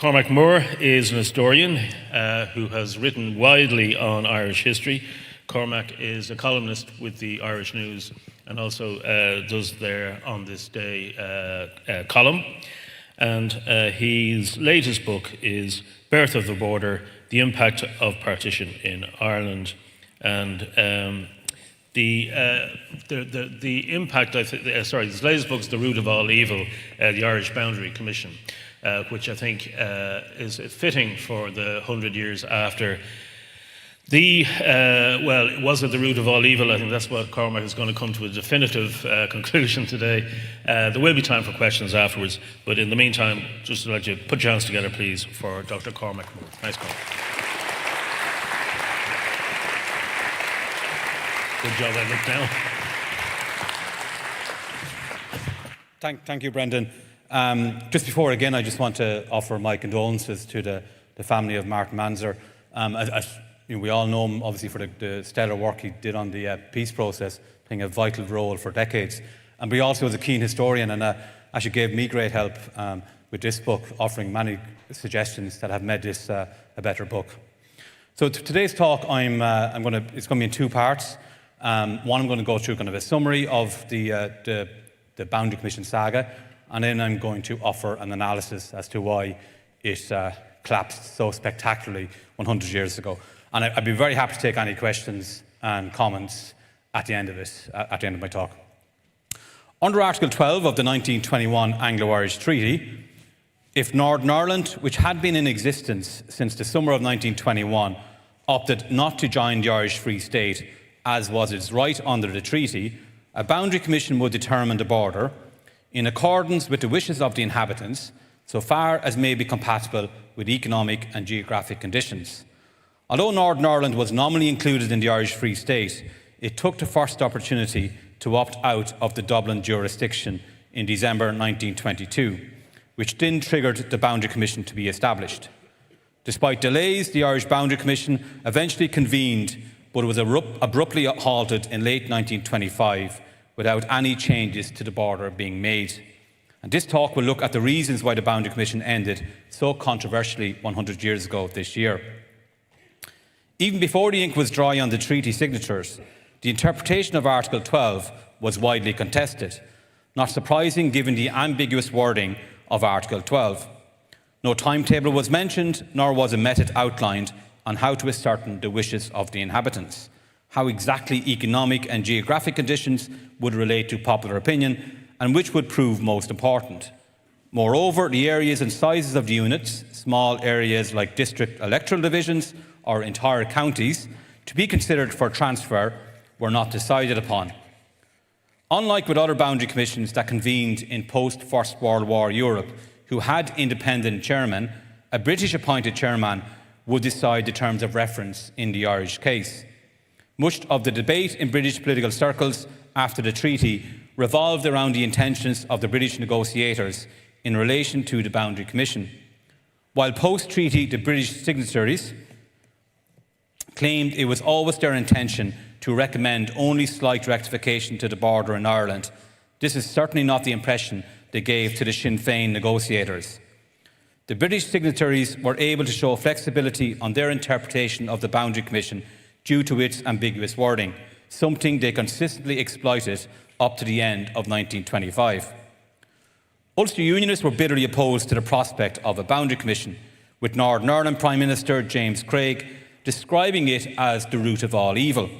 Cormac Moore is an historian who has written widely on Irish history. Cormac is a columnist with the Irish News and also does their On This Day column. And his latest book is Birth of the Border, The Impact of Partition in Ireland. And the impact, his latest book is The Root of All Evil, the Irish Boundary Commission, which I think is fitting for the 100 years after was it the root of all evil? I think that's what Cormac is going to come to a definitive conclusion today. There will be time for questions afterwards, but in the meantime, just to let you put your hands together, please, for Dr. Cormac Moore. Nice, Cormac. Good job, I look down. Thank you, Brendan. Just before, again, I just want to offer my condolences to the family of Martin Manzer. We all know him, obviously, for the stellar work he did on the peace process, playing a vital role for decades. But he also was a keen historian and actually gave me great help with this book, offering many suggestions that have made this a better book. So today's talk, it's going to be in two parts. One, I'm going to go through kind of a summary of the Boundary Commission saga, and then I'm going to offer an analysis as to why it collapsed so spectacularly 100 years ago. And I'd be very happy to take any questions and comments at the end of it, at the end of my talk. Under Article 12 of the 1921 Anglo-Irish Treaty, if Northern Ireland, which had been in existence since the summer of 1921, opted not to join the Irish Free State, as was its right under the treaty, a boundary commission would determine the border in accordance with the wishes of the inhabitants, so far as may be compatible with economic and geographic conditions. Although Northern Ireland was nominally included in the Irish Free State, it took the first opportunity to opt out of the Dublin jurisdiction in December 1922, which then triggered the Boundary Commission to be established. Despite delays, the Irish Boundary Commission eventually convened, but it was abruptly halted in late 1925 without any changes to the border being made. And this talk will look at the reasons why the Boundary Commission ended so controversially 100 years ago this year. Even before the ink was dry on the treaty signatures, the interpretation of Article 12 was widely contested, not surprising given the ambiguous wording of Article 12. No timetable was mentioned, nor was a method outlined on how to ascertain the wishes of the inhabitants, how exactly economic and geographic conditions would relate to popular opinion, and which would prove most important. Moreover, the areas and sizes of the units, small areas like district electoral divisions or entire counties, to be considered for transfer were not decided upon. Unlike with other boundary commissions that convened in post-First World War Europe, who had independent chairmen, a British-appointed chairman would decide the terms of reference in the Irish case. Much of the debate in British political circles after the treaty revolved around the intentions of the British negotiators in relation to the Boundary Commission. While post-treaty the British signatories claimed it was always their intention to recommend only slight rectification to the border in Ireland, this is certainly not the impression they gave to the Sinn Féin negotiators. The British signatories were able to show flexibility on their interpretation of the Boundary Commission due to its ambiguous wording, something they consistently exploited up to the end of 1925. Ulster Unionists were bitterly opposed to the prospect of a Boundary Commission, with Northern Ireland Prime Minister James Craig describing it as the root of all evil.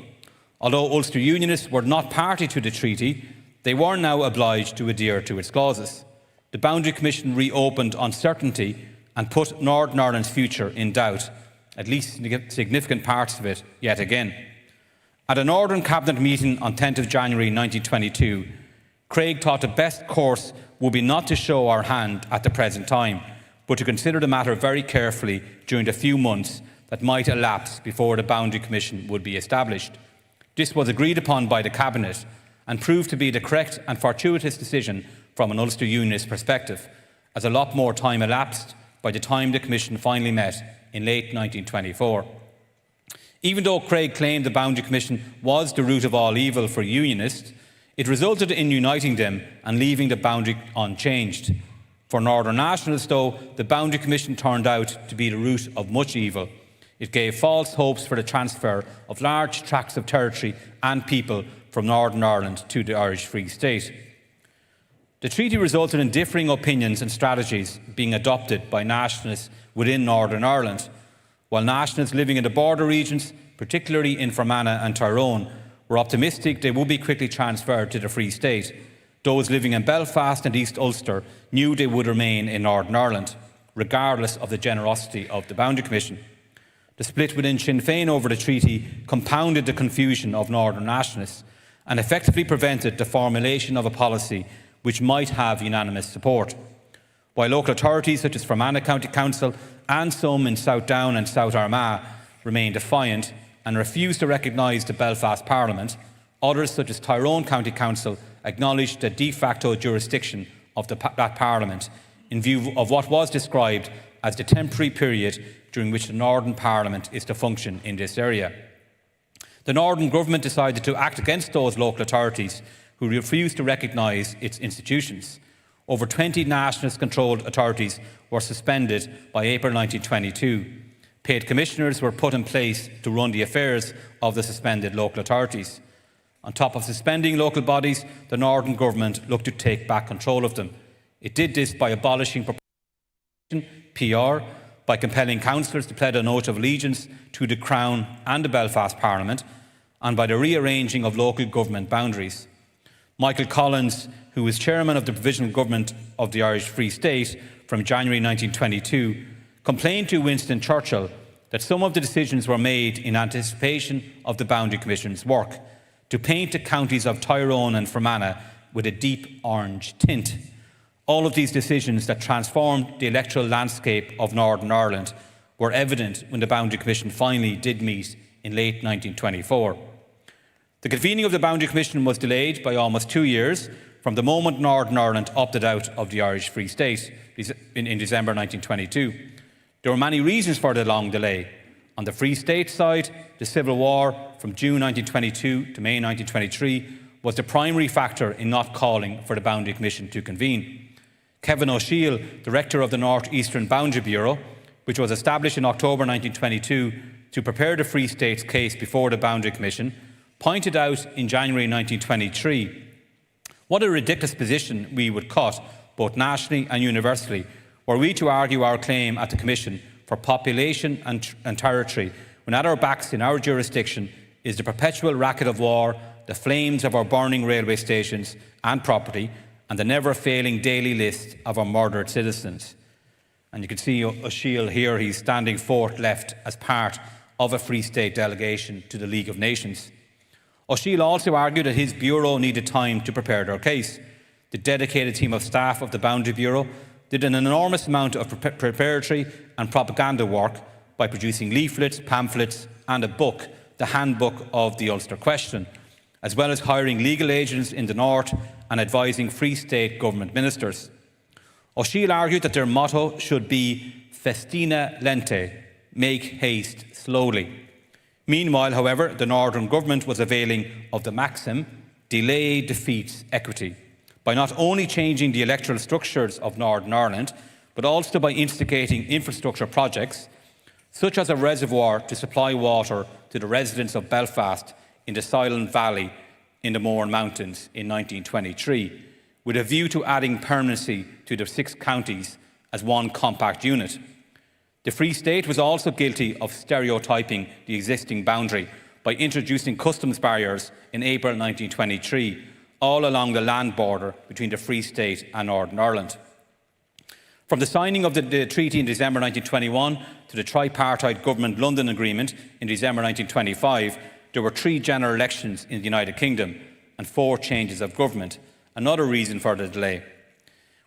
Although Ulster Unionists were not party to the treaty, they were now obliged to adhere to its clauses. The Boundary Commission reopened uncertainty and put Northern Ireland's future in doubt, at least significant parts of it, yet again. At a Northern Cabinet meeting on 10th of January 1922, Craig thought the best course would be not to show our hand at the present time, but to consider the matter very carefully during the few months that might elapse before the Boundary Commission would be established. This was agreed upon by the Cabinet and proved to be the correct and fortuitous decision from an Ulster Unionist perspective, as a lot more time elapsed by the time the Commission finally met in late 1924. Even though Craig claimed the Boundary Commission was the root of all evil for Unionists, it resulted in uniting them and leaving the boundary unchanged. For Northern nationalists, though, the Boundary Commission turned out to be the root of much evil. It gave false hopes for the transfer of large tracts of territory and people from Northern Ireland to the Irish Free State. The treaty resulted in differing opinions and strategies being adopted by nationalists within Northern Ireland, while nationalists living in the border regions, particularly in Fermanagh and Tyrone, were optimistic they would be quickly transferred to the Free State. Those living in Belfast and East Ulster knew they would remain in Northern Ireland, regardless of the generosity of the Boundary Commission. The split within Sinn Féin over the treaty compounded the confusion of Northern nationalists and effectively prevented the formulation of a policy which might have unanimous support. While local authorities such as Fermanagh County Council and some in South Down and South Armagh remained defiant and refused to recognise the Belfast Parliament, others such as Tyrone County Council acknowledged the de facto jurisdiction of that Parliament in view of what was described as the temporary period during which the Northern Parliament is to function in this area. The Northern Government decided to act against those local authorities who refused to recognise its institutions. Over 20 nationalist-controlled authorities were suspended by April 1922. Paid commissioners were put in place to run the affairs of the suspended local authorities. On top of suspending local bodies, the Northern Government looked to take back control of them. It did this by abolishing PR, by compelling councillors to pledge an oath of allegiance to the Crown and the Belfast Parliament, and by the rearranging of local government boundaries. Michael Collins, who was chairman of the Provisional Government of the Irish Free State from January 1922, complained to Winston Churchill that some of the decisions were made in anticipation of the Boundary Commission's work, to paint the counties of Tyrone and Fermanagh with a deep orange tint. All of these decisions that transformed the electoral landscape of Northern Ireland were evident when the Boundary Commission finally did meet in late 1924. The convening of the Boundary Commission was delayed by almost 2 years from the moment Northern Ireland opted out of the Irish Free State in December 1922. There were many reasons for the long delay. On the Free State side, the Civil War from June 1922 to May 1923 was the primary factor in not calling for the Boundary Commission to convene. Kevin O'Sheil, director of the North Eastern Boundary Bureau, which was established in October 1922 to prepare the Free State's case before the Boundary Commission, pointed out in January 1923 what a ridiculous position we would cut, both nationally and universally, were we to argue our claim at the Commission for population and territory when at our backs in our jurisdiction is the perpetual racket of war, the flames of our burning railway stations and property, and the never-failing daily list of our murdered citizens. And you can see O'Sheil here, he's standing fourth left as part of a Free State delegation to the League of Nations. O'Sheil also argued that his bureau needed time to prepare their case. The dedicated team of staff of the Boundary Bureau did an enormous amount of preparatory and propaganda work by producing leaflets, pamphlets and a book, the Handbook of the Ulster Question, as well as hiring legal agents in the North and advising Free State government ministers. O'Sheil argued that their motto should be Festina Lente, make haste slowly. Meanwhile, however, the Northern Government was availing of the maxim, delay defeats equity, by not only changing the electoral structures of Northern Ireland, but also by instigating infrastructure projects, such as a reservoir to supply water to the residents of Belfast in the Silent Valley in the Mourne Mountains in 1923, with a view to adding permanency to the 6 counties as one compact unit. The Free State was also guilty of stereotyping the existing boundary by introducing customs barriers in April 1923, all along the land border between the Free State and Northern Ireland. From the signing of the treaty in December 1921 to the tripartite Government London Agreement in December 1925, there were 3 general elections in the United Kingdom and 4 changes of government, another reason for the delay.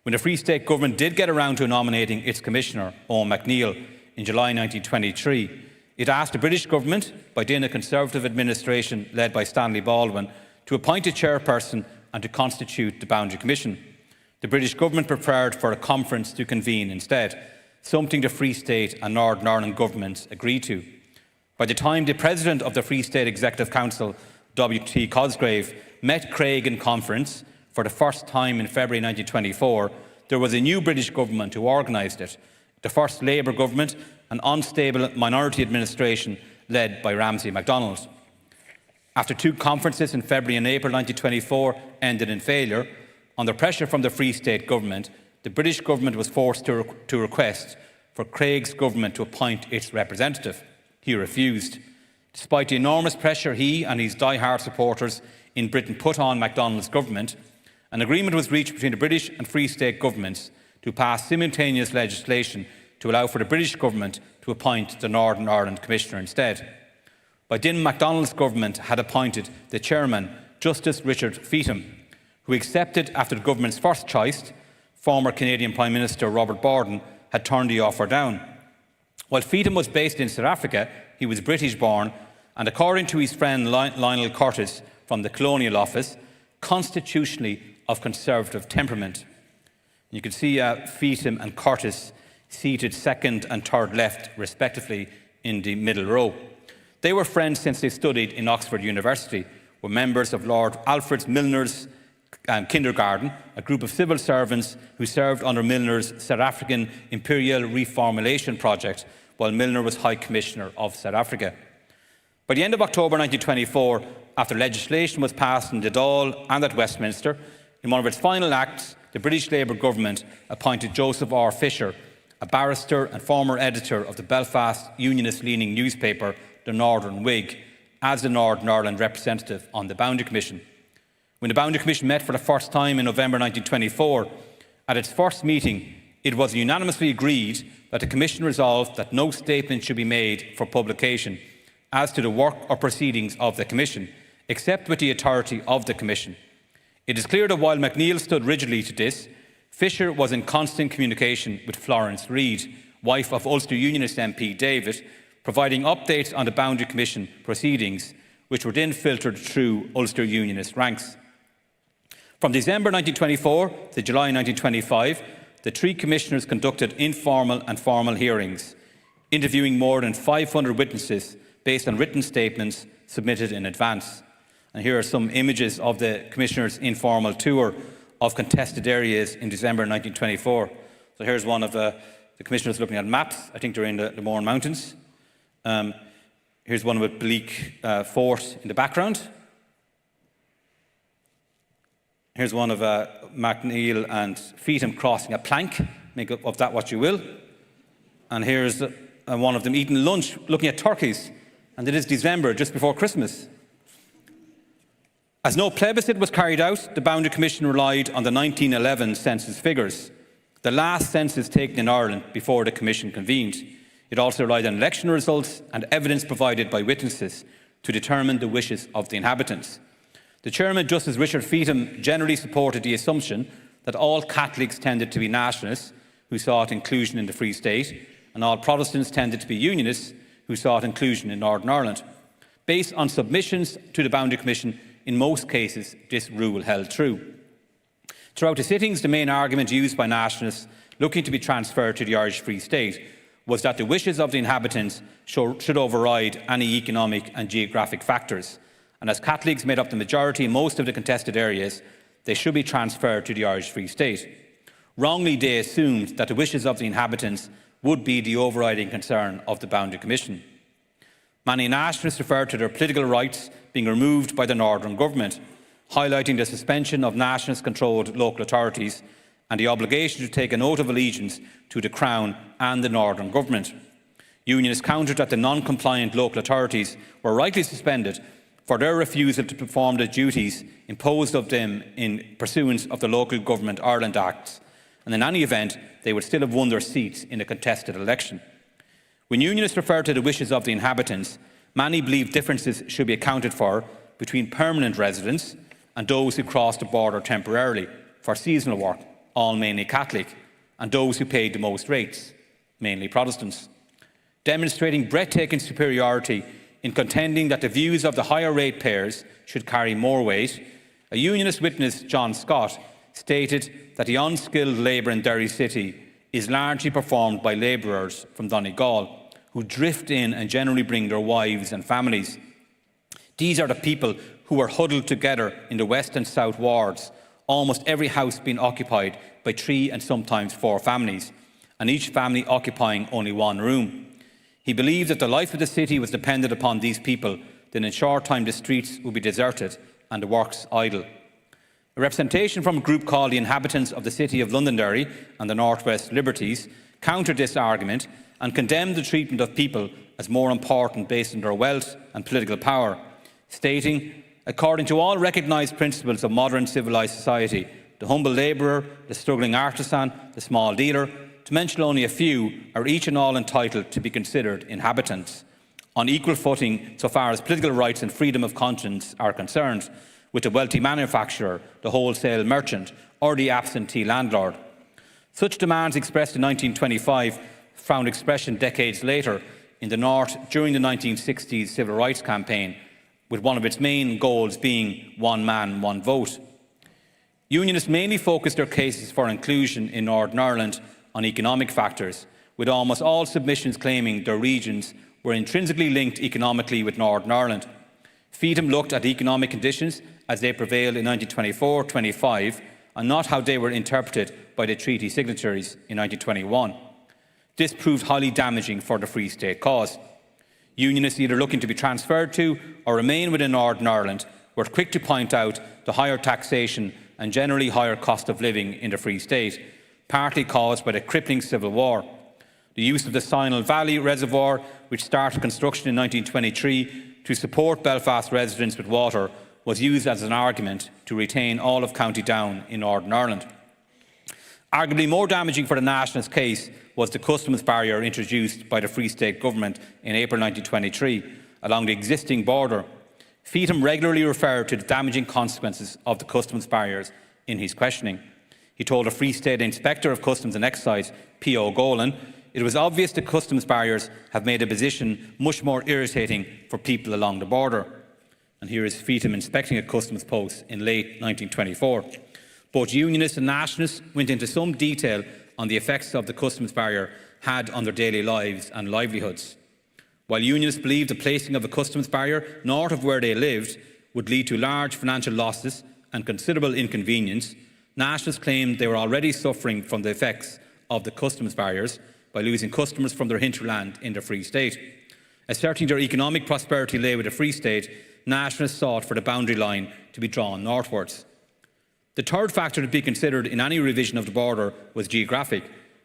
When the Free State government did get around to nominating its commissioner, Owen McNeill, in July 1923, it asked the British government, by then a Conservative administration led by Stanley Baldwin, to appoint a chairperson and to constitute the Boundary Commission. The British government preferred for a conference to convene instead, something the Free State and Northern Ireland governments agreed to. By the time the President of the Free State Executive Council, W.T. Cosgrave, met Craig in conference for the first time in February 1924, there was a new British government who organised it, the first Labour government, an unstable minority administration led by Ramsay MacDonald. After 2 conferences in February and April 1924 ended in failure, under pressure from the Free State government, the British government was forced to request for Craig's government to appoint its representative. He refused. Despite the enormous pressure he and his die-hard supporters in Britain put on MacDonald's government, an agreement was reached between the British and Free State governments to pass simultaneous legislation to allow for the British government to appoint the Northern Ireland Commissioner instead. By then, MacDonald's government had appointed the chairman, Justice Richard Feetham, who accepted after the government's first choice, former Canadian Prime Minister Robert Borden, had turned the offer down. While Feetham was based in South Africa, he was British-born and, according to his friend Lionel Curtis from the Colonial Office, constitutionally of conservative temperament. You can see Feetham and Curtis seated second and third left, respectively, in the middle row. They were friends since they studied in Oxford University, were members of Lord Alfred Milner's kindergarten, a group of civil servants who served under Milner's South African Imperial Reformulation Project while Milner was High Commissioner of South Africa. By the end of October 1924, after legislation was passed in the Dáil and at Westminster, in one of its final acts, the British Labour government appointed Joseph R. Fisher, a barrister and former editor of the Belfast unionist-leaning newspaper, the Northern Whig, as the Northern Ireland representative on the Boundary Commission. When the Boundary Commission met for the first time in November 1924, at its first meeting, it was unanimously agreed that the Commission resolved that no statement should be made for publication as to the work or proceedings of the Commission, except with the authority of the Commission. It is clear that while MacNeill stood rigidly to this, Fisher was in constant communication with Florence Reid, wife of Ulster Unionist MP David, providing updates on the Boundary Commission proceedings, which were then filtered through Ulster Unionist ranks. From December 1924 to July 1925, the 3 commissioners conducted informal and formal hearings, interviewing more than 500 witnesses based on written statements submitted in advance. And here are some images of the commissioners' informal tour of contested areas in December 1924. So here's one of the commissioners looking at maps. I think they're in the Mourne Mountains. Here's one with Bleak Fort in the background. Here's one of MacNeill and Feetham crossing a plank. Make of that what you will. And here's one of them eating lunch, looking at turkeys. And it is December, just before Christmas. As no plebiscite was carried out, the Boundary Commission relied on the 1911 census figures, the last census taken in Ireland before the Commission convened. It also relied on election results and evidence provided by witnesses to determine the wishes of the inhabitants. The chairman, Justice Richard Feetham, generally supported the assumption that all Catholics tended to be nationalists who sought inclusion in the Free State, and all Protestants tended to be unionists who sought inclusion in Northern Ireland. Based on submissions to the Boundary Commission, in most cases, this rule held true. Throughout the sittings, the main argument used by nationalists looking to be transferred to the Irish Free State was that the wishes of the inhabitants should override any economic and geographic factors, and as Catholics made up the majority in most of the contested areas, they should be transferred to the Irish Free State. Wrongly, they assumed that the wishes of the inhabitants would be the overriding concern of the Boundary Commission. Many nationalists referred to their political rights being removed by the Northern Government, highlighting the suspension of nationalist-controlled local authorities and the obligation to take an oath of allegiance to the Crown and the Northern Government. Unionists countered that the non-compliant local authorities were rightly suspended for their refusal to perform the duties imposed of them in pursuance of the Local Government Ireland Acts, and in any event, they would still have won their seats in a contested election. When Unionists referred to the wishes of the inhabitants, many believed differences should be accounted for between permanent residents and those who crossed the border temporarily for seasonal work, all mainly Catholic, and those who paid the most rates, mainly Protestants. Demonstrating breathtaking superiority in contending that the views of the higher ratepayers should carry more weight, a Unionist witness, John Scott, stated that the unskilled labour in Derry City is largely performed by labourers from Donegal, who drift in and generally bring their wives and families. These are the people who are huddled together in the west and south wards, almost every house being occupied by 3 and sometimes 4 families, and each family occupying only one room. He believed that the life of the city was dependent upon these people, then in short time the streets would be deserted and the works idle. A representation from a group called the Inhabitants of the City of Londonderry and the North West Liberties countered this argument and condemned the treatment of people as more important based on their wealth and political power, stating, according to all recognised principles of modern civilised society, the humble labourer, the struggling artisan, the small dealer, to mention only a few, are each and all entitled to be considered inhabitants, on equal footing so far as political rights and freedom of conscience are concerned, with the wealthy manufacturer, the wholesale merchant, or the absentee landlord. Such demands expressed in 1925 found expression decades later in the North during the 1960s civil rights campaign, with one of its main goals being one man, one vote. Unionists mainly focused their cases for inclusion in Northern Ireland on economic factors, with almost all submissions claiming their regions were intrinsically linked economically with Northern Ireland. Feetham looked at economic conditions as they prevailed in 1924-25 and not how they were interpreted by the treaty signatories in 1921. This proved highly damaging for the Free State cause. Unionists either looking to be transferred to or remain within Northern Ireland were quick to point out the higher taxation and generally higher cost of living in the Free State, partly caused by the crippling civil war. The use of the Sinal Valley Reservoir, which started construction in 1923 to support Belfast residents with water, was used as an argument to retain all of County Down in Northern Ireland. Arguably more damaging for the nationalist case was the customs barrier introduced by the Free State government in April 1923 along the existing border. Feetham regularly referred to the damaging consequences of the customs barriers in his questioning. He told a Free State Inspector of Customs and Excise, P.O. Golan, it was obvious the customs barriers have made a position much more irritating for people along the border. And here is Feetham inspecting a customs post in late 1924. Both Unionists and Nationalists went into some detail on the effects of the customs barrier had on their daily lives and livelihoods. While Unionists believed the placing of a customs barrier north of where they lived would lead to large financial losses and considerable inconvenience, Nationalists claimed they were already suffering from the effects of the customs barriers by losing customers from their hinterland in the Free State. Asserting their economic prosperity lay with the Free State, Nationalists sought for the boundary line to be drawn northwards. The third factor to be considered in any revision of the border was geographic,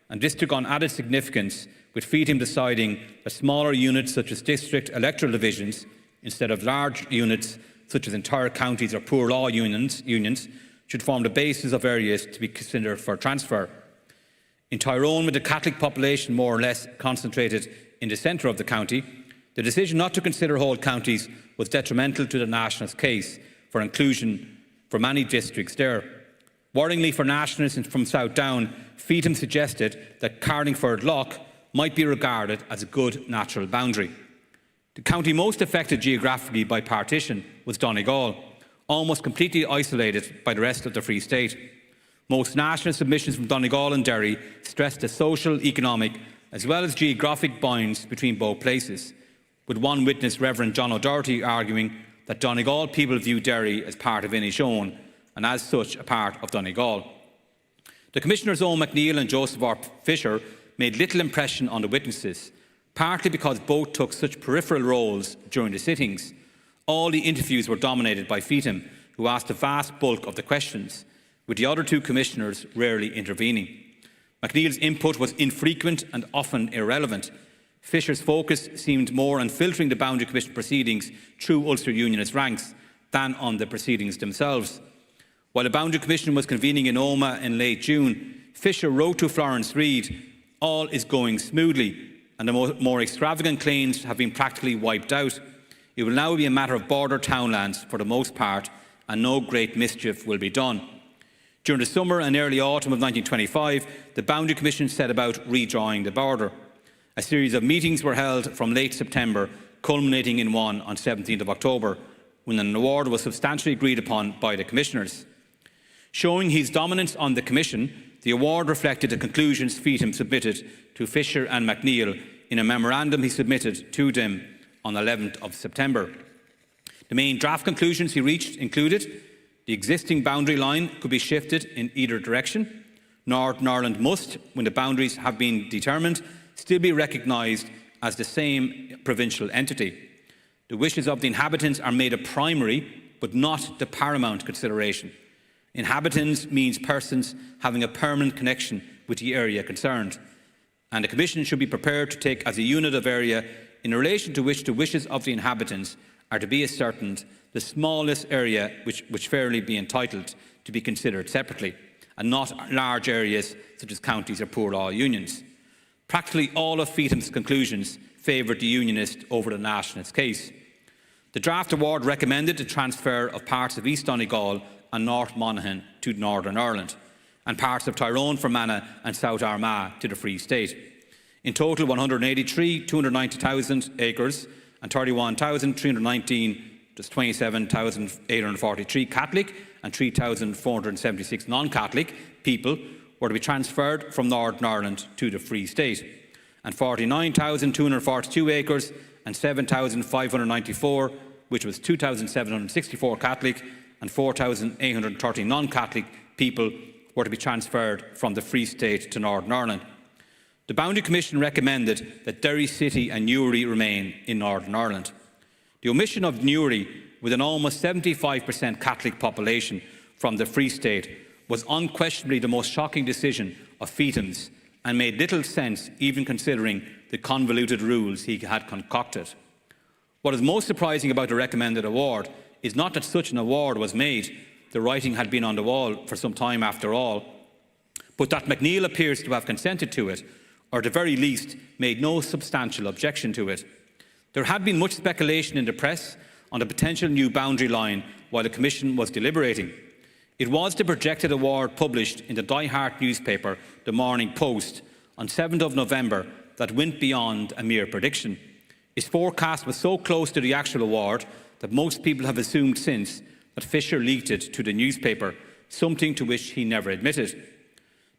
and this took on added significance, with Feetham deciding that smaller units such as district electoral divisions, instead of large units such as entire counties or poor law unions should form the basis of areas to be considered for transfer. In Tyrone, with the Catholic population more or less concentrated in the centre of the county, the decision not to consider whole counties was detrimental to the nationalist case for inclusion for many districts there. Worryingly for nationalists from South Down, Feetham suggested that Carlingford Lough might be regarded as a good natural boundary. The county most affected geographically by partition was Donegal, almost completely isolated by the rest of the Free State. Most national submissions from Donegal and Derry stressed the social, economic as well as geographic bonds between both places, with one witness, Reverend John O'Doherty, arguing that Donegal people view Derry as part of Inishowen and as such a part of Donegal. The Commissioners Owen McNeill and Joseph R. Fisher made little impression on the witnesses, partly because both took such peripheral roles during the sittings. All the interviews were dominated by Feetham, who asked the vast bulk of the questions, with the other two commissioners rarely intervening. McNeill's input was infrequent and often irrelevant. Fisher's focus seemed more on filtering the Boundary Commission proceedings through Ulster Unionist ranks than on the proceedings themselves. While the Boundary Commission was convening in Omagh in late June, Fisher wrote to Florence Reid, "All is going smoothly, and the more extravagant claims have been practically wiped out. It will now be a matter of border townlands for the most part, and no great mischief will be done." During the summer and early autumn of 1925, the Boundary Commission set about redrawing the border. A series of meetings were held from late September, culminating in one on 17th of October, when an award was substantially agreed upon by the Commissioners. Showing his dominance on the Commission, the award reflected the conclusions Feetham submitted to Fisher and McNeill in a memorandum he submitted to them on 11th of September. The main draft conclusions he reached included The existing boundary line could be shifted in either direction. Northern Ireland must, when the boundaries have been determined, still be recognised as the same provincial entity. The wishes of the inhabitants are made a primary, but not the paramount consideration. Inhabitants means persons having a permanent connection with the area concerned, and the Commission should be prepared to take as a unit of area in relation to which the wishes of the inhabitants are to be ascertained the smallest area which fairly be entitled to be considered separately, and not large areas such as counties or poor law unions. Practically all of Feetham's conclusions favoured the unionist over the nationalist case. The draft award recommended the transfer of parts of East Donegal and North Monaghan to Northern Ireland, and parts of Tyrone, Fermanagh and South Armagh to the Free State. In total, 290,000 acres and 31,319, just 27,843 Catholic and 3,476 non-Catholic people were to be transferred from Northern Ireland to the Free State, and 49,242 acres and 7,594, which was 2,764 Catholic and 4,830 non-Catholic people, were to be transferred from the Free State to Northern Ireland. The Boundary Commission recommended that Derry City and Newry remain in Northern Ireland. The omission of Newry, with an almost 75% Catholic population, from the Free State was unquestionably the most shocking decision of Feetham's, and made little sense even considering the convoluted rules he had concocted. What is most surprising about the recommended award is not that such an award was made — the writing had been on the wall for some time after all — but that McNeill appears to have consented to it, or at the very least made no substantial objection to it. There had been much speculation in the press on the potential new boundary line while the Commission was deliberating. It was the projected award published in the die-hard newspaper, The Morning Post, on 7th of November that went beyond a mere prediction. Its forecast was so close to the actual award that most people have assumed since that Fisher leaked it to the newspaper, something to which he never admitted.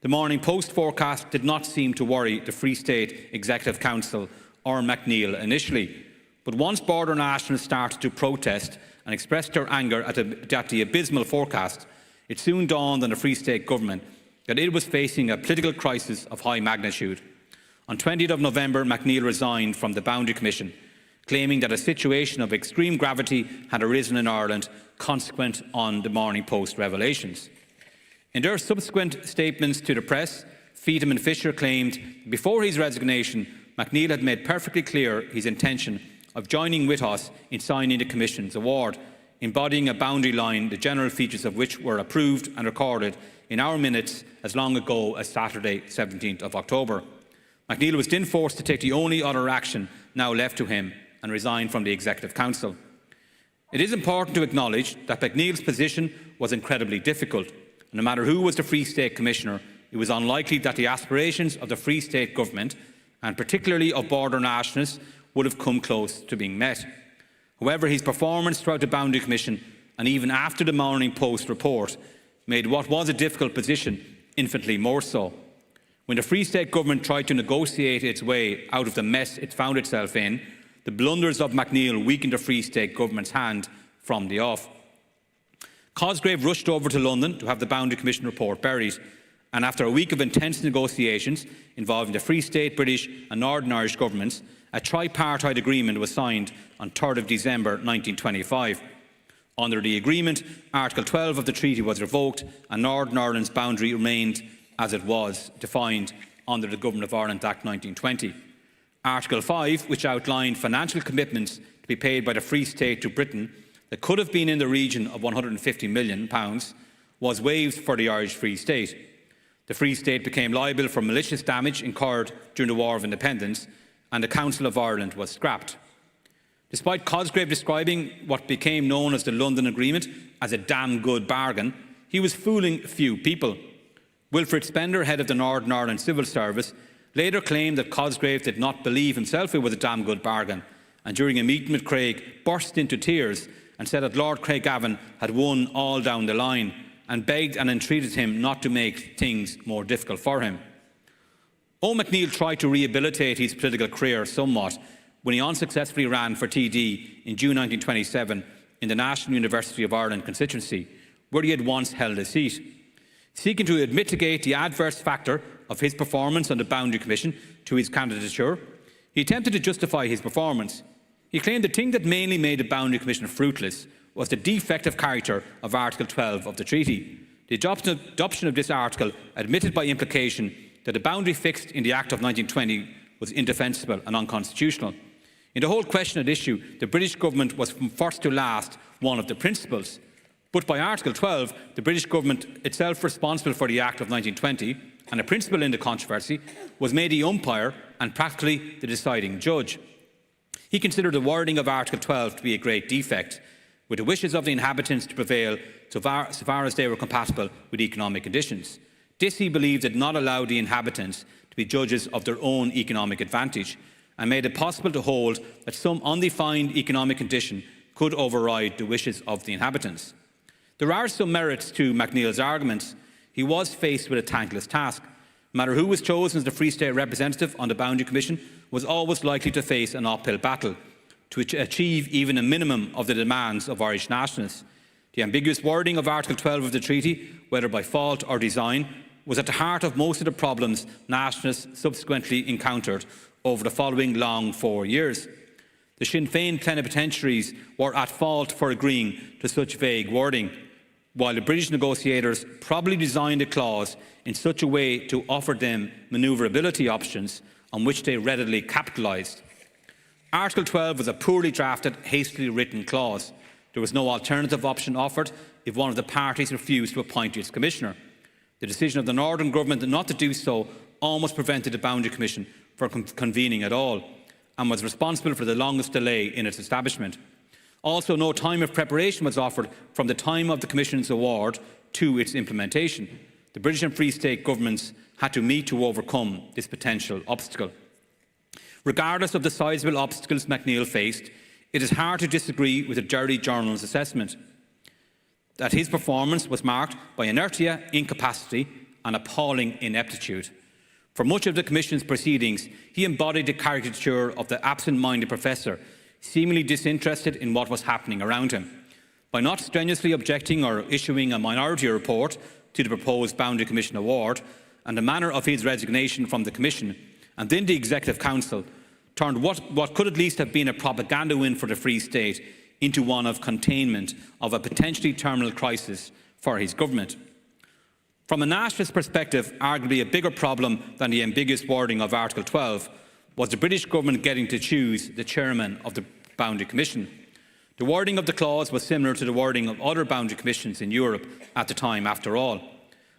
The Morning Post forecast did not seem to worry the Free State Executive Council or McNeill initially, but once border nationalists started to protest and expressed their anger at the abysmal forecast, it soon dawned on the Free State government that it was facing a political crisis of high magnitude. On 20th of November, McNeill resigned from the Boundary Commission, claiming that a situation of extreme gravity had arisen in Ireland consequent on the Morning Post revelations. In their subsequent statements to the press, Feetham and Fisher claimed that before his resignation, McNeill had made perfectly clear his intention of joining with us in signing the Commission's award, embodying a boundary line, the general features of which were approved and recorded in our minutes as long ago as Saturday, 17th of October. McNeill was then forced to take the only other action now left to him and resign from the Executive Council. It is important to acknowledge that McNeill's position was incredibly difficult. No matter who was the Free State Commissioner, it was unlikely that the aspirations of the Free State Government, and particularly of border nationalists, would have come close to being met. However, his performance throughout the Boundary Commission, and even after the Morning Post report, made what was a difficult position infinitely more so. When the Free State Government tried to negotiate its way out of the mess it found itself in, the blunders of McNeill weakened the Free State Government's hand from the off. Cosgrave rushed over to London to have the Boundary Commission report buried, and after a week of intense negotiations involving the Free State, British and Northern Irish governments, a tripartite agreement was signed on 3rd of December 1925. Under the agreement, Article 12 of the treaty was revoked and Northern Ireland's boundary remained as it was defined under the Government of Ireland Act 1920. Article 5, which outlined financial commitments to be paid by the Free State to Britain that could have been in the region of £150 million, was waived for the Irish Free State. The Free State became liable for malicious damage incurred during the War of Independence, and the Council of Ireland was scrapped. Despite Cosgrave describing what became known as the London Agreement as a damn good bargain, he was fooling few people. Wilfred Spender, head of the Northern Ireland Civil Service, later claimed that Cosgrave did not believe himself it was a damn good bargain, and during a meeting with Craig burst into tears and said that Lord Craigavon had won all down the line, and begged and entreated him not to make things more difficult for him. McNeill tried to rehabilitate his political career somewhat when he unsuccessfully ran for TD in June 1927 in the National University of Ireland constituency, where he had once held a seat. Seeking to mitigate the adverse factor of his performance on the Boundary Commission to his candidature, he attempted to justify his performance. He claimed the thing that mainly made the Boundary Commission fruitless was the defective character of Article 12 of the treaty. The adoption of this article admitted by implication that the boundary fixed in the Act of 1920 was indefensible and unconstitutional. In the whole question at issue, the British government was from first to last one of the principals. But by Article 12, the British government, itself responsible for the Act of 1920 and a principal in the controversy, was made the umpire and practically the deciding judge. He considered the wording of Article 12 to be a great defect, with the wishes of the inhabitants to prevail so far as they were compatible with economic conditions. This, he believed, did not allow the inhabitants to be judges of their own economic advantage and made it possible to hold that some undefined economic condition could override the wishes of the inhabitants. There are some merits to MacNeill's arguments. He was faced with a thankless task. No matter who was chosen as the Free State representative on the Boundary Commission was always likely to face an uphill battle to achieve even a minimum of the demands of Irish nationalists. The ambiguous wording of Article 12 of the treaty, whether by fault or design, was at the heart of most of the problems nationalists subsequently encountered over the following long 4 years. The Sinn Féin plenipotentiaries were at fault for agreeing to such vague wording, while the British negotiators probably designed the clause in such a way to offer them manoeuvrability options on which they readily capitalised. Article 12 was a poorly drafted, hastily written clause. There was no alternative option offered if one of the parties refused to appoint its commissioner. The decision of the Northern Government not to do so almost prevented the Boundary Commission from convening at all, and was responsible for the longest delay in its establishment. Also, no time of preparation was offered from the time of the Commission's award to its implementation. The British and Free State governments had to meet to overcome this potential obstacle. Regardless of the sizable obstacles MacNeill faced, it is hard to disagree with the Derry Journal's assessment that his performance was marked by inertia, incapacity and appalling ineptitude. For much of the Commission's proceedings, he embodied the caricature of the absent-minded professor, seemingly disinterested in what was happening around him. By not strenuously objecting or issuing a minority report to the proposed Boundary Commission award, and the manner of his resignation from the Commission and then the Executive Council turned what could at least have been a propaganda win for the Free State into one of containment of a potentially terminal crisis for his government. From a nationalist perspective, arguably a bigger problem than the ambiguous wording of Article 12 was the British government getting to choose the chairman of the Boundary Commission. The wording of the clause was similar to the wording of other boundary commissions in Europe at the time, after all.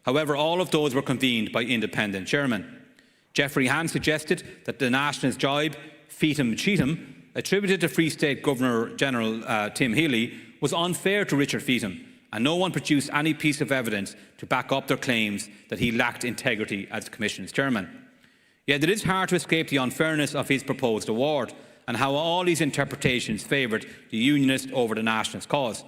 However, all of those were convened by independent chairmen. Geoffrey Hand suggested that the nationalist jibe, Feetham Cheetham, attributed to Free State Governor-General Tim Healy, was unfair to Richard Feetham, and no one produced any piece of evidence to back up their claims that he lacked integrity as the Commission's chairman. Yet it is hard to escape the unfairness of his proposed award and how all these interpretations favoured the unionist over the nationalist cause.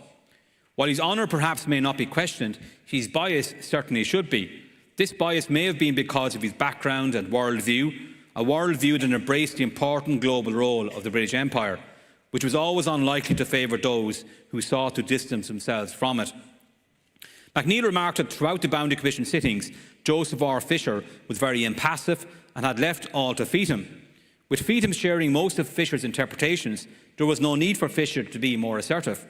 While his honour perhaps may not be questioned, his bias certainly should be. This bias may have been because of his background and worldview, a worldview that embraced the important global role of the British Empire, which was always unlikely to favour those who sought to distance themselves from it. MacNeill remarked that throughout the Boundary Commission sittings, Joseph R. Fisher was very impassive and had left all to Feetham. With Feetham sharing most of Fisher's interpretations, there was no need for Fisher to be more assertive.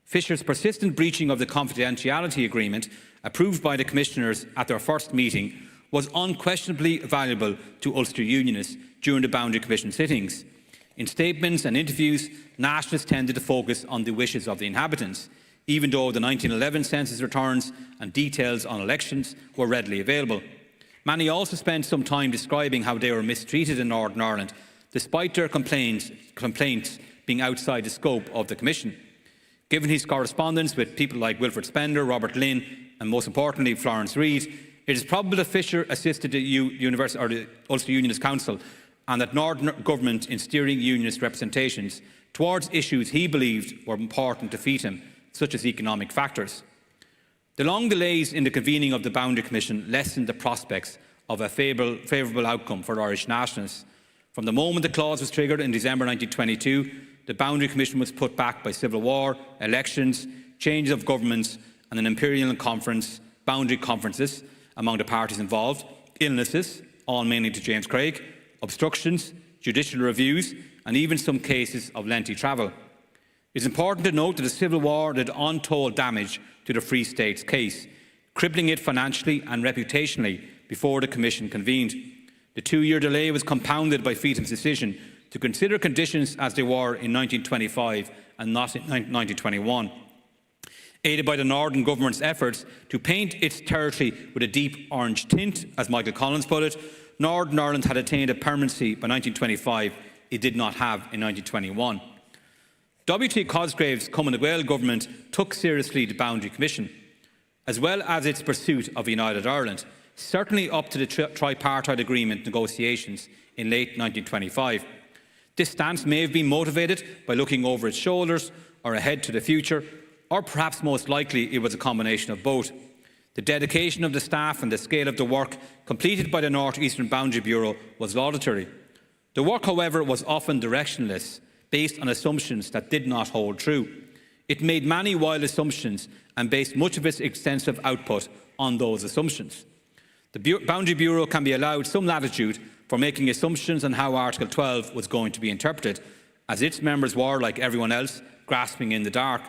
Fisher's persistent breaching of the confidentiality agreement, approved by the Commissioners at their first meeting, was unquestionably valuable to Ulster Unionists during the Boundary Commission sittings. In statements and interviews, nationalists tended to focus on the wishes of the inhabitants, even though the 1911 census returns and details on elections were readily available. Many also spent some time describing how they were mistreated in Northern Ireland, despite their complaints being outside the scope of the Commission. Given his correspondence with people like Wilfred Spender, Robert Lynn and most importantly Florence Reid, it is probable that Fisher assisted the Ulster Unionist Council and that Northern Government in steering Unionist representations towards issues he believed were important to Feetham, such as economic factors. The long delays in the convening of the Boundary Commission lessened the prospects of a favourable outcome for Irish nationalists. From the moment the clause was triggered in December 1922, the Boundary Commission was put back by civil war, elections, changes of governments and an imperial conference, boundary conferences among the parties involved, illnesses, all mainly to James Craig, obstructions, judicial reviews, and even some cases of lengthy travel. It is important to note that the Civil War did untold damage to the Free State's case, crippling it financially and reputationally before the Commission convened. The 2-year delay was compounded by Feetham's decision to consider conditions as they were in 1925 and not in 1921. Aided by the Northern Government's efforts to paint its territory with a deep orange tint, as Michael Collins put it, Northern Ireland had attained a permanency by 1925 it did not have in 1921. W.T. Cosgrave's Cumann Gael government took seriously the Boundary Commission, as well as its pursuit of United Ireland, certainly up to the tripartite agreement negotiations in late 1925. This stance may have been motivated by looking over its shoulders or ahead to the future, or perhaps most likely it was a combination of both. The dedication of the staff and the scale of the work completed by the North Eastern Boundary Bureau was laudatory. The work, however, was often directionless, based on assumptions that did not hold true. It made many wild assumptions and based much of its extensive output on those assumptions. The Boundary Bureau can be allowed some latitude for making assumptions on how Article 12 was going to be interpreted, as its members were, like everyone else, grasping in the dark.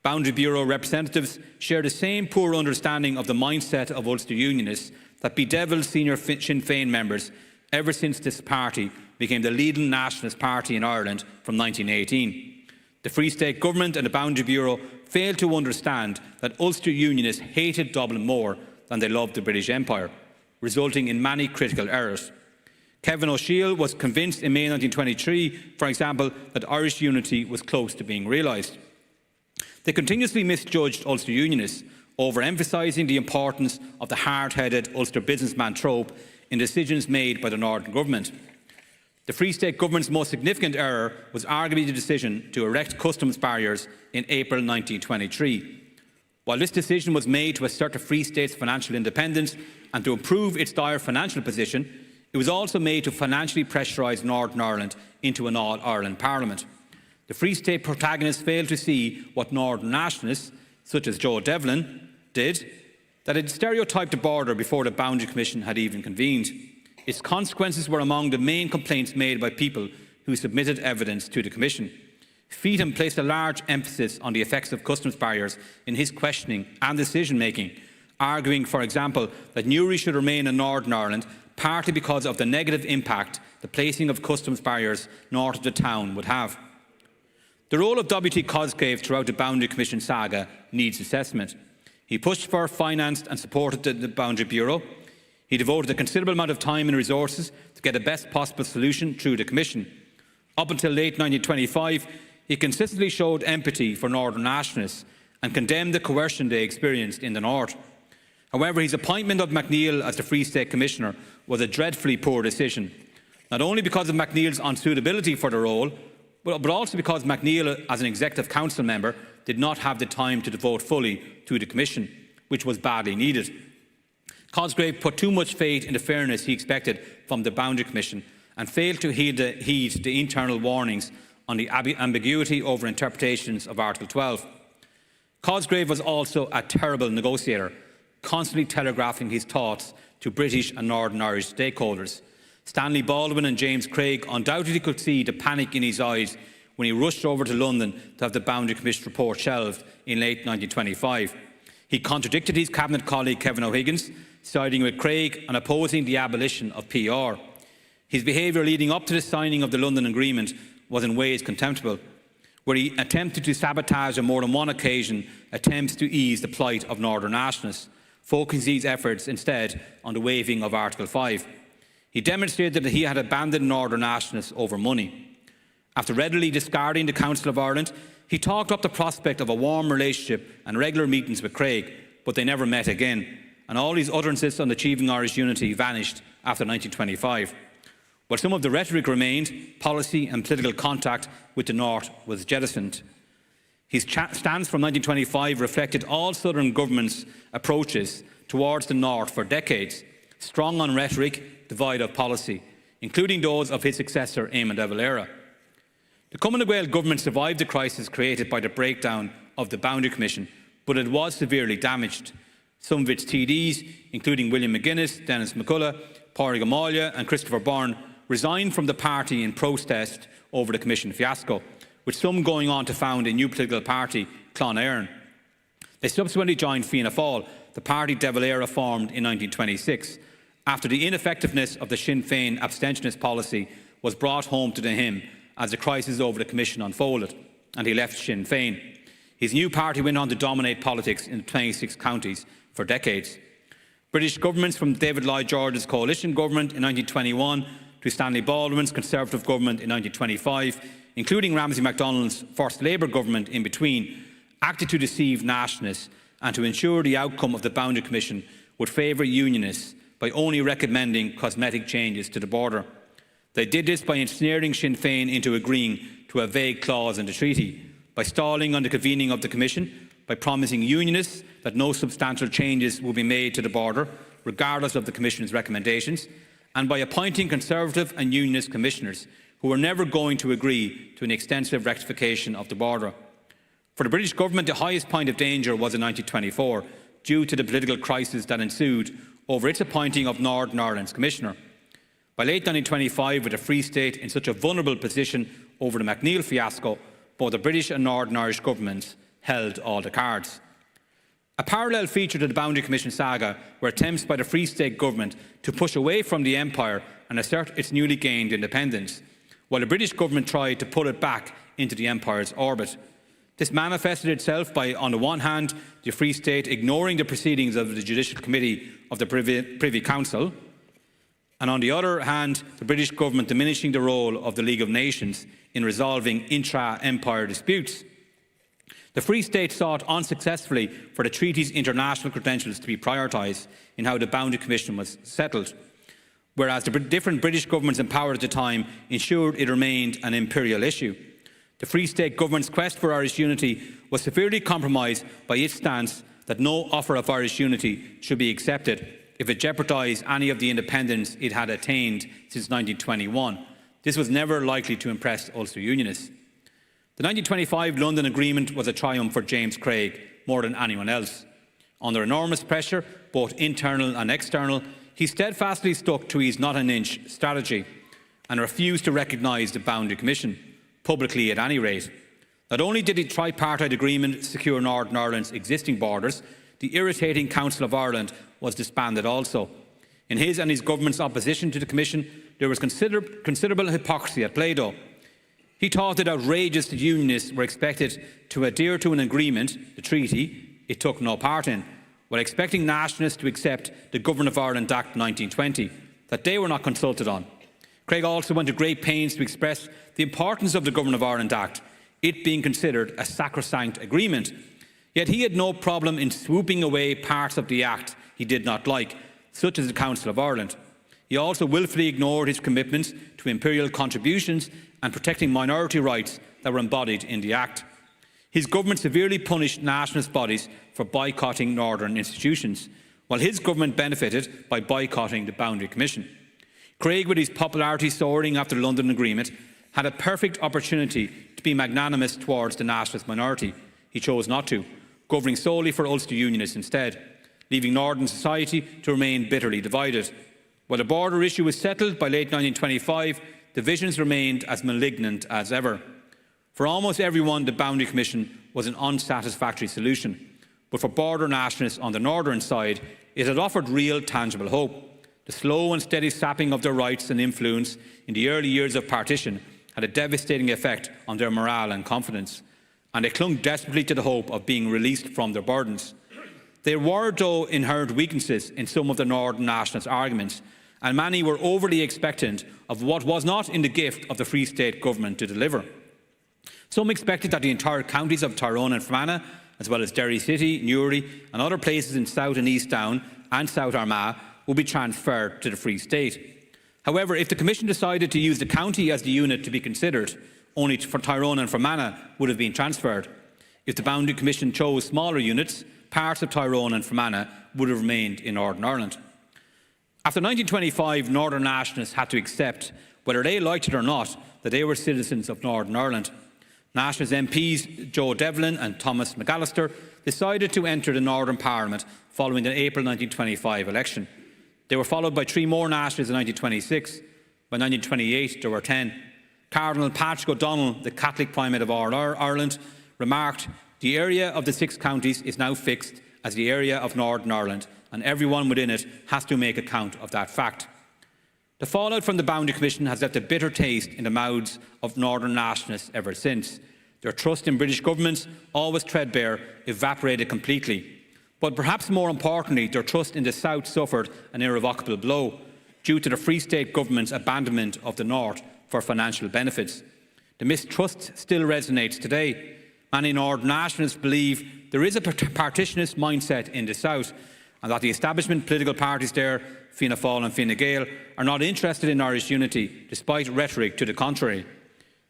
Boundary Bureau representatives share the same poor understanding of the mindset of Ulster Unionists that bedevilled senior Sinn Féin members ever since this party became the leading nationalist party in Ireland from 1918. The Free State Government and the Boundary Bureau failed to understand that Ulster Unionists hated Dublin more than they loved the British Empire, resulting in many critical errors. Kevin O'Shiel was convinced in May 1923, for example, that Irish unity was close to being realised. They continuously misjudged Ulster Unionists, overemphasising the importance of the hard-headed Ulster businessman trope in decisions made by the Northern Government. The Free State Government's most significant error was arguably the decision to erect customs barriers in April 1923. While this decision was made to assert the Free State's financial independence and to improve its dire financial position, it was also made to financially pressurise Northern Ireland into an all-Ireland Parliament. The Free State protagonists failed to see what Northern nationalists, such as Joe Devlin, did, that had stereotyped the border before the Boundary Commission had even convened. Its consequences were among the main complaints made by people who submitted evidence to the Commission. Feetham placed a large emphasis on the effects of customs barriers in his questioning and decision-making, arguing, for example, that Newry should remain in Northern Ireland, partly because of the negative impact the placing of customs barriers north of the town would have. The role of W.T. Cosgrave throughout the Boundary Commission saga needs assessment. He pushed for, financed and supported the Boundary Bureau. He devoted a considerable amount of time and resources to get the best possible solution through the Commission. Up until late 1925, he consistently showed empathy for Northern nationalists and condemned the coercion they experienced in the North. However, his appointment of MacNeill as the Free State Commissioner was a dreadfully poor decision, not only because of MacNeill's unsuitability for the role, but also because MacNeill, as an Executive Council member, did not have the time to devote fully to the Commission, which was badly needed. Cosgrave put too much faith in the fairness he expected from the Boundary Commission and failed to heed the internal warnings on the ambiguity over interpretations of Article 12. Cosgrave was also a terrible negotiator, constantly telegraphing his thoughts to British and Northern Irish stakeholders. Stanley Baldwin and James Craig undoubtedly could see the panic in his eyes when he rushed over to London to have the Boundary Commission report shelved in late 1925. He contradicted his Cabinet colleague Kevin O'Higgins, siding with Craig and opposing the abolition of PR. His behaviour leading up to the signing of the London Agreement was in ways contemptible, where he attempted to sabotage on more than one occasion attempts to ease the plight of Northern nationalists, focusing his efforts instead on the waiving of Article 5. He demonstrated that he had abandoned Northern nationalists over money. After readily discarding the Council of Ireland, he talked up the prospect of a warm relationship and regular meetings with Craig, but they never met again, and all his utterances on achieving Irish unity vanished after 1925. While some of the rhetoric remained, policy and political contact with the North was jettisoned. His stance from 1925 reflected all Southern governments' approaches towards the North for decades, strong on rhetoric, devoid of policy, including those of his successor, Eamon de Valera. The Cumann Gael government survived the crisis created by the breakdown of the Boundary Commission, but it was severely damaged. Some of its TDs, including William McGuinness, Dennis McCullough, Pádraig O'Malley and Christopher Byrne, resigned from the party in protest over the Commission fiasco, with some going on to found a new political party, Clon Éireann. They subsequently joined Fianna Fáil, the party De Valera formed in 1926, after the ineffectiveness of the Sinn Féin abstentionist policy was brought home to him as the crisis over the Commission unfolded, and he left Sinn Féin. His new party went on to dominate politics in 26 counties for decades. British governments, from David Lloyd George's coalition government in 1921 to Stanley Baldwin's Conservative government in 1925, including Ramsay MacDonald's First Labour government in between, acted to deceive nationalists and to ensure the outcome of the Boundary Commission would favour unionists by only recommending cosmetic changes to the border. They did this by ensnaring Sinn Féin into agreeing to a vague clause in the treaty, by stalling on the convening of the Commission, by promising unionists that no substantial changes will be made to the border, regardless of the Commission's recommendations, and by appointing Conservative and Unionist commissioners who were never going to agree to an extensive rectification of the border. For the British government, the highest point of danger was in 1924, due to the political crisis that ensued over its appointing of Northern Ireland's Commissioner. By late 1925, with the Free State in such a vulnerable position over the McNeill fiasco, both the British and Northern Irish governments held all the cards. A parallel feature to the Boundary Commission saga were attempts by the Free State government to push away from the Empire and assert its newly gained independence, while the British government tried to pull it back into the Empire's orbit. This manifested itself by, on the one hand, the Free State ignoring the proceedings of the Judicial Committee of the Privy Council, and on the other hand, the British government diminishing the role of the League of Nations in resolving intra-empire disputes. The Free State sought unsuccessfully for the treaty's international credentials to be prioritised in how the Boundary Commission was settled, whereas the different British governments in power at the time ensured it remained an imperial issue. The Free State government's quest for Irish unity was severely compromised by its stance that no offer of Irish unity should be accepted if it jeopardised any of the independence it had attained since 1921. This was never likely to impress Ulster Unionists. The 1925 London Agreement was a triumph for James Craig more than anyone else. Under enormous pressure, both internal and external, he steadfastly stuck to his not-an-inch strategy and refused to recognise the Boundary Commission, publicly at any rate. Not only did the tripartite agreement secure Northern Ireland's existing borders, the irritating Council of Ireland was disbanded also. In his and his government's opposition to the Commission, there was considerable hypocrisy at play though. He thought it outrageous that unionists were expected to adhere to an agreement, the treaty, it took no part in, while expecting nationalists to accept the Government of Ireland Act 1920, that they were not consulted on. Craig also went to great pains to express the importance of the Government of Ireland Act, it being considered a sacrosanct agreement. Yet he had no problem in swooping away parts of the Act he did not like, such as the Council of Ireland. He also wilfully ignored his commitments to imperial contributions and protecting minority rights that were embodied in the Act. His government severely punished nationalist bodies for boycotting Northern institutions, while his government benefited by boycotting the Boundary Commission. Craig, with his popularity soaring after the London Agreement, had a perfect opportunity to be magnanimous towards the nationalist minority. He chose not to, governing solely for Ulster Unionists instead, leaving Northern society to remain bitterly divided. While the border issue was settled by late 1925, divisions remained as malignant as ever. For almost everyone, the Boundary Commission was an unsatisfactory solution, but for border nationalists on the northern side, it had offered real, tangible hope. The slow and steady sapping of their rights and influence in the early years of partition had a devastating effect on their morale and confidence, and they clung desperately to the hope of being released from their burdens. There were, though, inherent weaknesses in some of the Northern nationalist arguments, and many were overly expectant of what was not in the gift of the Free State government to deliver. Some expected that the entire counties of Tyrone and Fermanagh, as well as Derry City, Newry and other places in South and East Down and South Armagh, would be transferred to the Free State. However, if the Commission decided to use the county as the unit to be considered, only for Tyrone and Fermanagh would have been transferred. If the Boundary Commission chose smaller units, parts of Tyrone and Fermanagh would have remained in Northern Ireland. After 1925, Northern nationalists had to accept, whether they liked it or not, that they were citizens of Northern Ireland. Nationalist MPs Joe Devlin and Thomas McAllister decided to enter the Northern Parliament following the April 1925 election. They were followed by 3 more nationalists in 1926. By 1928, there were 10. Cardinal Patrick O'Donnell, the Catholic Primate of Ireland, remarked, "The area of the 6 counties is now fixed as the area of Northern Ireland, and everyone within it has to make account of that fact." The fallout from the Boundary Commission has left a bitter taste in the mouths of Northern nationalists ever since. Their trust in British governments, always threadbare, evaporated completely. But perhaps more importantly, their trust in the South suffered an irrevocable blow due to the Free State government's abandonment of the North for financial benefits. The mistrust still resonates today. Many Northern nationalists believe there is a partitionist mindset in the South, and that the establishment political parties there, Fianna Fáil and Fine Gael, are not interested in Irish unity, despite rhetoric to the contrary.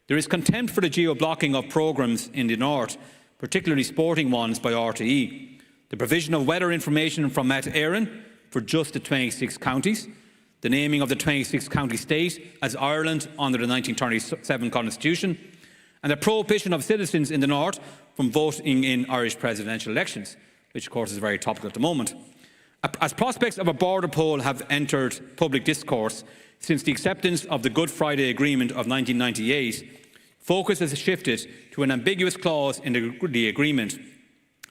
There is contempt for the geo-blocking of programmes in the North, particularly sporting ones by RTE, the provision of weather information from Met Éireann for just the 26 counties, the naming of the 26 county state as Ireland under the 1937 Constitution, and the prohibition of citizens in the North from voting in Irish presidential elections, which of course is very topical at the moment. As prospects of a border poll have entered public discourse since the acceptance of the Good Friday Agreement of 1998, focus has shifted to an ambiguous clause in the agreement,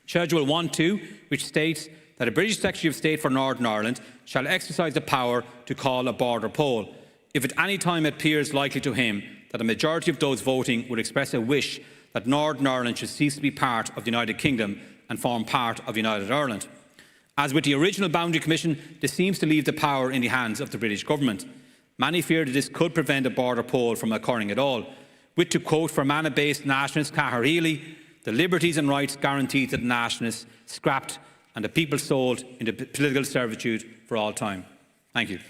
Schedule 1.2, which states that a British Secretary of State for Northern Ireland shall exercise the power to call a border poll, if at any time it appears likely to him that a majority of those voting would express a wish that Northern Ireland should cease to be part of the United Kingdom and form part of United Ireland. As with the original Boundary Commission, this seems to leave the power in the hands of the British government. Many fear that this could prevent a border poll from occurring at all, with, to quote Fermanagh-based nationalist Cahir Healy, "The liberties and rights guaranteed to the nationalists scrapped and the people sold into political servitude for all time." Thank you.